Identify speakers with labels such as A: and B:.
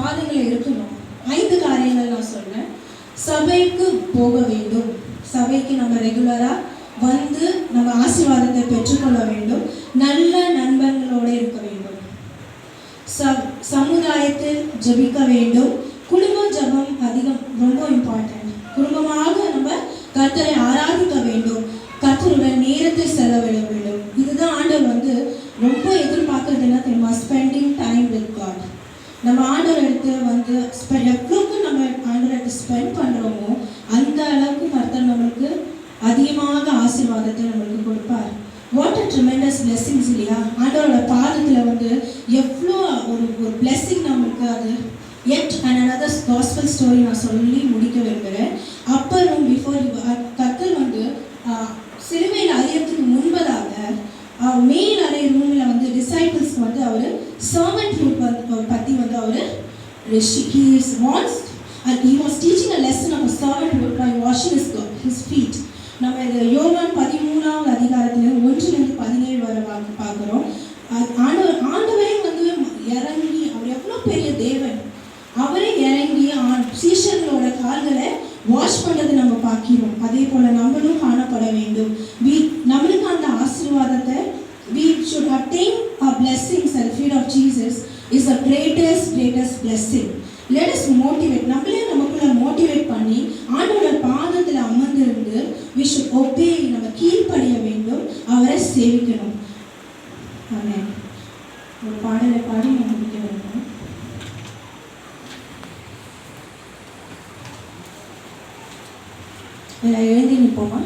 A: பாதைகள் இருக்கணும். 5 காரியங்கள் நான் சொன்னேன். சபைக்கு போக வேண்டும். சபைக்கு நம்ம ரெகுலரா வந்து நம்ம ஆசீர்வாதத்தை பெற்றுக்கொள்ள வேண்டும். நல்ல நண்பர்களோடு இருக்க வேண்டும். சமுதாயத்தில் ஜெபிக்க வேண்டும். குடும்ப ஜெபம் அதிகம், ரொம்ப இம்பார்ட்டன்ட். குடும்பமாக நம்ம கர்த்தரை ஆராதிக்க வேண்டும். கர்த்தருடன் நேரத்தை செலவிட வேண்டும். இதுதான் ஆண்டவர் வந்து ரொம்ப எதிர்பார்க்கறது என்ன தெரியுமா? Spending time with God. நம்ம ஆண்டவர் எடுத்து வந்து எவ்வளோக்கு நம்ம ஆண்டவர் எடுத்து ஸ்பெண்ட் பண்ணுறோமோ அந்த அளவுக்கு கர்த்தர் நம்மளுக்கு அதிகமாக ஆசீர்வாதத்தை நம்மளுக்கு கொடுப்பார். வாட் அ ட்ரெமெண்டஸ் பிளெஸிங்ஸ் இல்லையா? ஆண்டவரோட பாதத்தில் வந்து எவ்வளோ ஒரு பிளெஸிங் நம்மளுக்கு. அது எட் another gospel ஸ்டோரி நான் சொல்லி முடிக்க விரும்புகிறேன். அப்புறம் பிஃபோர் கர்த்தர் வந்து சிலுவையில் அறையறதுக்கு முன்பதாக மேல் அறை ரூமில் வந்து டிசைபிள்ஸ்க்கு வந்து அவர் சர்வன்ட் ரூட் வந்து பற்றி வந்து அவர் he was teaching a lesson of a servanthood by washing his feet. நம்ம இது யோவான் 13வது அதிகாரத்தில் 1-17 வரை பார்க்குறோம். ஆண்டவரே வந்து இறங்கி, அவர் எவ்வளோ பெரிய தேவன், அவரே இறங்கி சீஷர்களோட கால்களை வாஷ் பண்ணுறது நம்ம பார்க்கிறோம். அதே போல் நம்மளும் காணப்பட வேண்டும். நம்மளுக்கு அந்த ஆசீர்வாதத்தை we should attain our blessings at the feet of Jesus is the greatest blessing. Let us motivate. நம்மளே நமக்குள்ள மோட்டிவேட் பண்ணி ஆண்டவரோட பாதத்தில் அமர்ந்திருந்து we should obey. நம்ம கீழ்ப்படிய வேண்டும், அவரை சேவிக்கணும். ஆமென். ஒரு பாடலை பாடி நம்ம முடிக்க வேண்டும். எழுதி நிற்போமா?